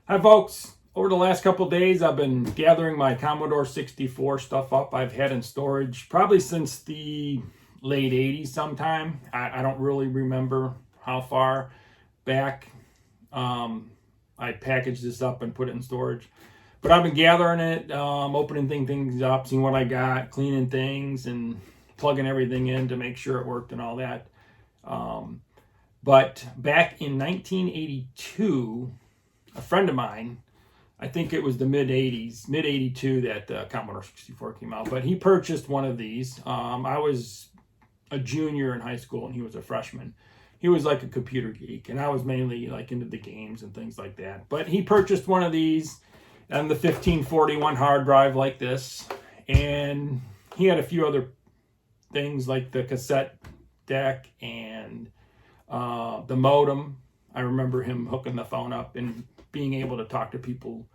Hi folks, over the last couple days I've been gathering my Commodore 64 stuff up I've had in storage probably since the late 80s sometime. I don't really remember how far back I packaged this up and put it in storage. But I've been gathering it, opening things up, seeing what I got, cleaning things and plugging everything in to make sure it worked and all that. But back in 1982, a friend of mine, I think it was the mid 82 that Commodore 64 came out, but he purchased one of these. I was a junior in high school and he was a freshman. He was like a computer geek and I was mainly like into the games and things like that. But he purchased one of these and the 1541 hard drive like this. And he had a few other things like the cassette deck and the modem. I remember him hooking the phone up and being able to talk to people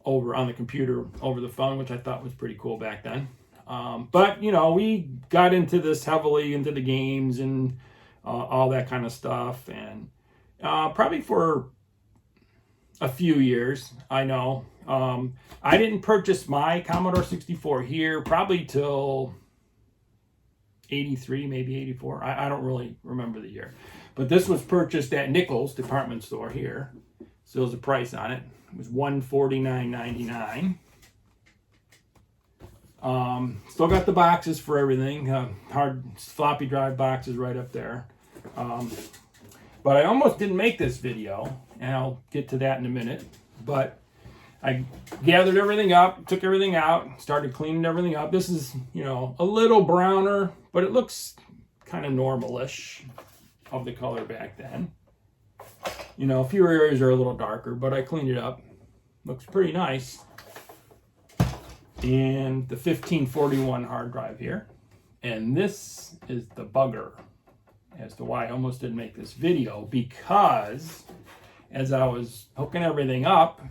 over on the computer over the phone, which I thought was pretty cool back then. But you know, we got into this heavily into the games and all that kind of stuff, and probably for a few years. I know I didn't purchase my Commodore 64 here probably till 83, maybe 84. I don't really remember the year. But this was purchased at Nichols department store here. Still has a price on it. It was $149.99. Still got the boxes for everything. Hard floppy drive boxes right up there. But I almost didn't make this video, and I'll get to that in a minute. But I gathered everything up, took everything out, started cleaning everything up. This is, you know, a little browner, but it looks kind of normal-ish of the color back then. You know, a few areas are a little darker, but I cleaned it up. Looks pretty nice. And the 1541 hard drive here. And this is the bugger as to why I almost didn't make this video, because as I was hooking everything up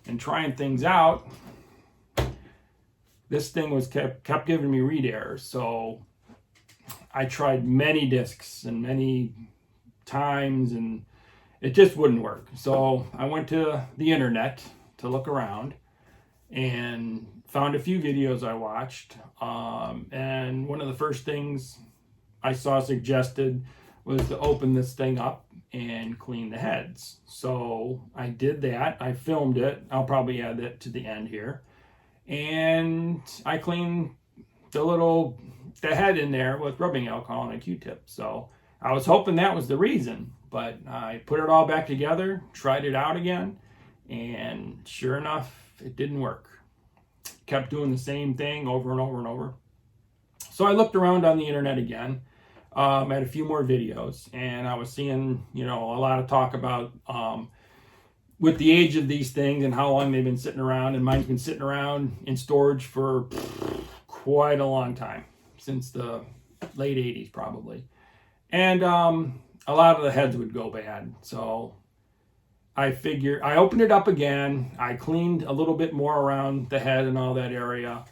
and trying things out, this thing was kept giving me read errors. So I tried many discs and many times and it just wouldn't work. So I went to the internet to look around and found a few videos I watched. And one of the first things I saw suggested was to open this thing up and clean the heads. So I did that. I filmed it. I'll probably add that to the end here. And I cleaned the head in there with rubbing alcohol and a Q-tip. So I was hoping that was the reason, but I put it all back together, tried it out again, and sure enough, it didn't work. Kept doing the same thing over and over and over. So I looked around on the internet again, at a few more videos, and I was seeing, you know, a lot of talk about with the age of these things and how long they've been sitting around, and mine's been sitting around in storage for quite a long time, since the late 80s probably. And a lot of the heads would go bad. So I figured, I opened it up again. I cleaned a little bit more around the head and all that area,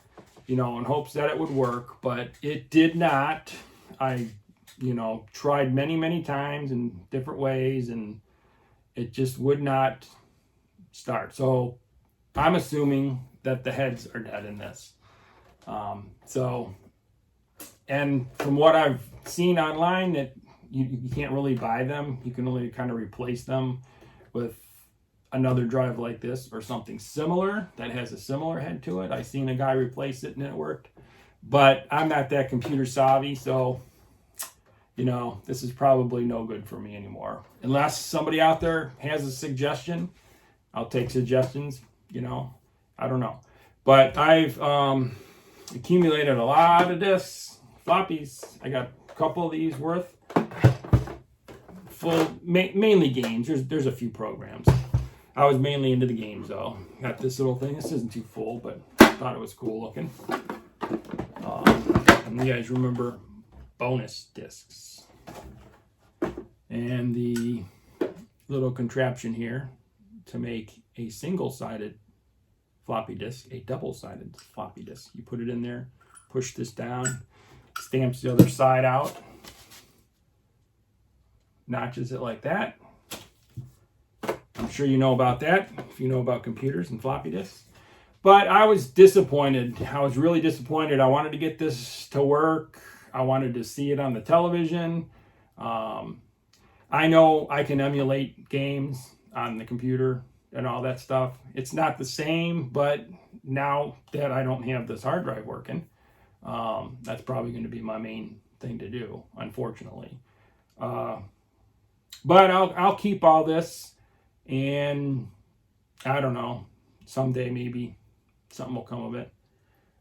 you know, in hopes that it would work, but it did not. I, you know, tried many, many times in different ways, and it just would not start. So I'm assuming that the heads are dead in this. And from what I've seen online, that you can't really buy them. You can only kind of replace them with another drive like this or something similar that has a similar head to it. I seen a guy replace it and it worked, but I'm not that computer savvy, so you know, this is probably no good for me anymore. Unless somebody out there has a suggestion, I'll take suggestions, you know, I don't know. But I've accumulated a lot of discs, floppies. I got a couple of these worth. Mainly games. There's a few programs. I was mainly into the games though. Got this little thing. This isn't too full, but I thought it was cool looking. And you guys remember bonus discs. And the little contraption here to make a single-sided floppy disk, a double-sided floppy disk. You put it in there, push this down, stamps the other side out, notches it like that, I'm sure you know about that, if you know about computers and floppy disks. But I was disappointed. I was really disappointed. I wanted to get this to work. I wanted to see it on the television. I know I can emulate games on the computer and all that stuff. It's not the same, but now that I don't have this hard drive working, that's probably going to be my main thing to do, unfortunately. But I'll keep all this, and I don't know, someday maybe something will come of it.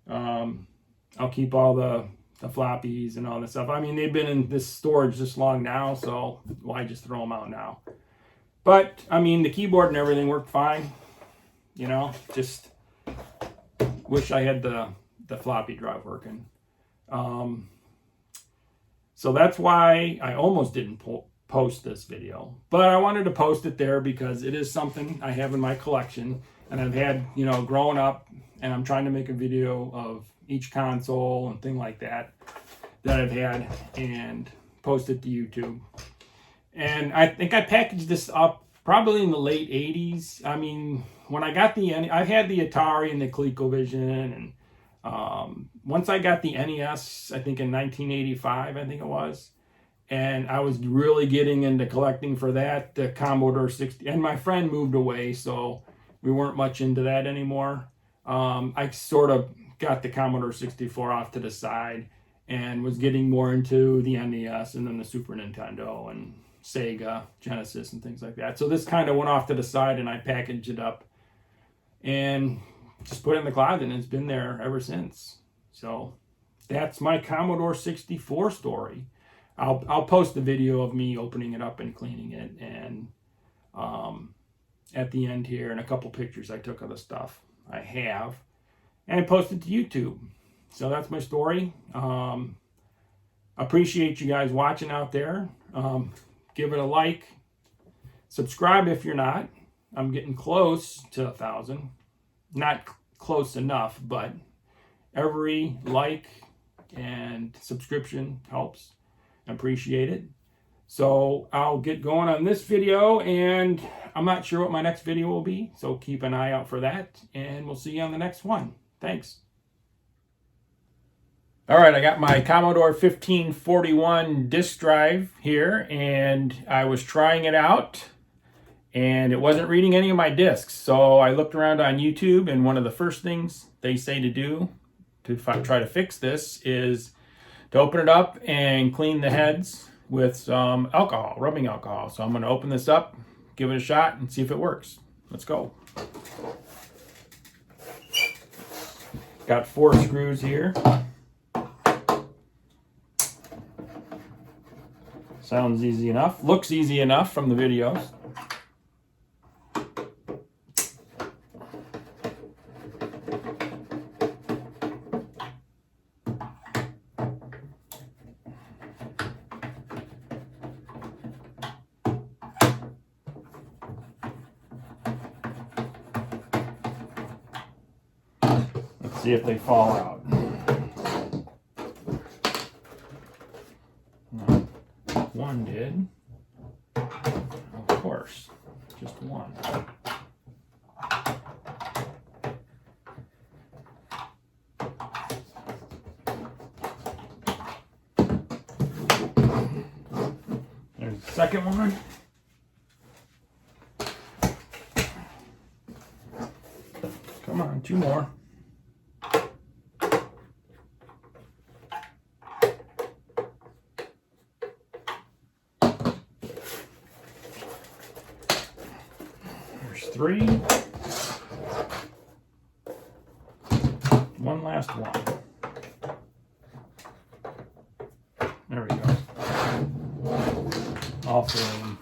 I'll keep all the floppies and all this stuff. I mean, they've been in this storage this long now, so why just throw them out now? But I mean, the keyboard and everything worked fine. You know, just wish I had the floppy drive working. So that's why I almost didn't post this video, but I wanted to post it there because it is something I have in my collection, and I've had, you know, growing up, and I'm trying to make a video of each console and thing like that I've had and post it to YouTube. And I think I packaged this up probably in the late 80s. I mean, when I got I've had the Atari and the ColecoVision, and once I got the NES, I think in 1985, I think it was, and I was really getting into collecting for that, the Commodore 60, and my friend moved away, so we weren't much into that anymore. I sort of got the Commodore 64 off to the side and was getting more into the NES and then the Super Nintendo and Sega, Genesis, and things like that. So this kind of went off to the side, and I packaged it up and just put it in the closet, and it's been there ever since. So that's my Commodore 64 story. I'll post a video of me opening it up and cleaning it, and at the end here, and a couple pictures I took of the stuff I have, and post it to YouTube. So that's my story. Appreciate you guys watching out there. Give it a like. Subscribe if you're not. I'm getting close to 1,000. Not close enough, but every like and subscription helps. I appreciate it. So I'll get going on this video, and I'm not sure what my next video will be, so keep an eye out for that, and we'll see you on the next one. Thanks. All right, I got my Commodore 1541 disk drive here, and I was trying it out, and it wasn't reading any of my disks. So I looked around on YouTube, and one of the first things they say to do to try to fix this is to open it up and clean the heads with some alcohol, rubbing alcohol. So I'm going to open this up, give it a shot, and see if it works. Let's go. Got 4 screws here. Sounds easy enough. Looks easy enough from the videos. Let's see if they fall out. One did. Of course, just one. There's the second one. Come on, 2 more. There's 3. One last one. There we go. All 3 of them.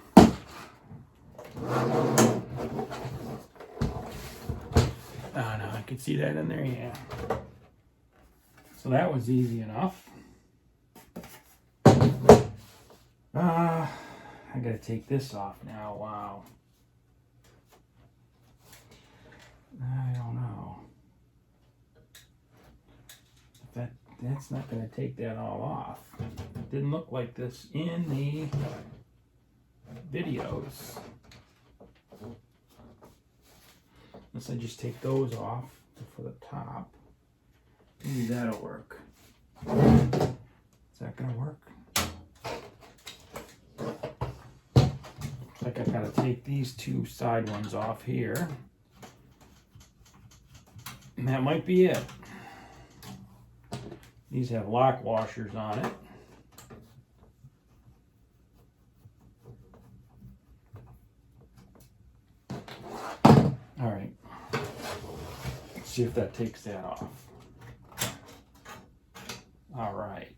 Oh no, I could see that in there, yeah. So that was easy enough. I gotta take this off now, wow. I don't know. That's not going to take that all off. It didn't look like this in the videos. Unless I just take those off for the top. Maybe that'll work. Is that gonna work? Looks like I gotta take these two side ones off here. And that might be it. These have lock washers on it. All right. Let's see if that takes that off. All right.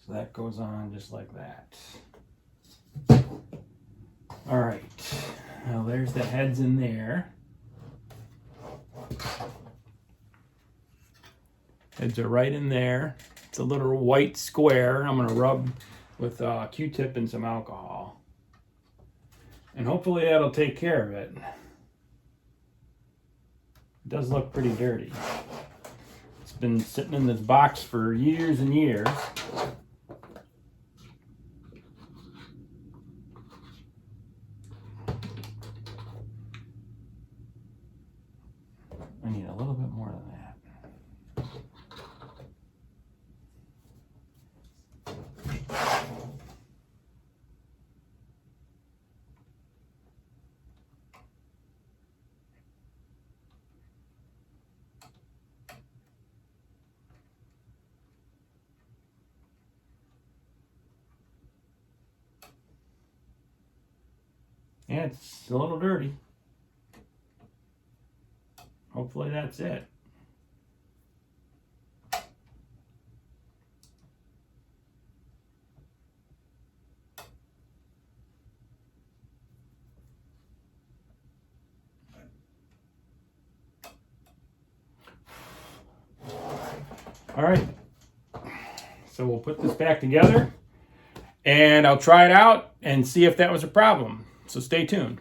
So that goes on just like that. All right. Now there's the heads in there. Heads are right in there. It's a little white square. I'm going to rub with a Q-tip and some alcohol. And hopefully that'll take care of it. It does look pretty dirty. It's been sitting in this box for years and years. I need a little bit more than that. Yeah, it's a little dirty. Hopefully that's it. All right. So we'll put this back together and I'll try it out and see if that was a problem. So stay tuned.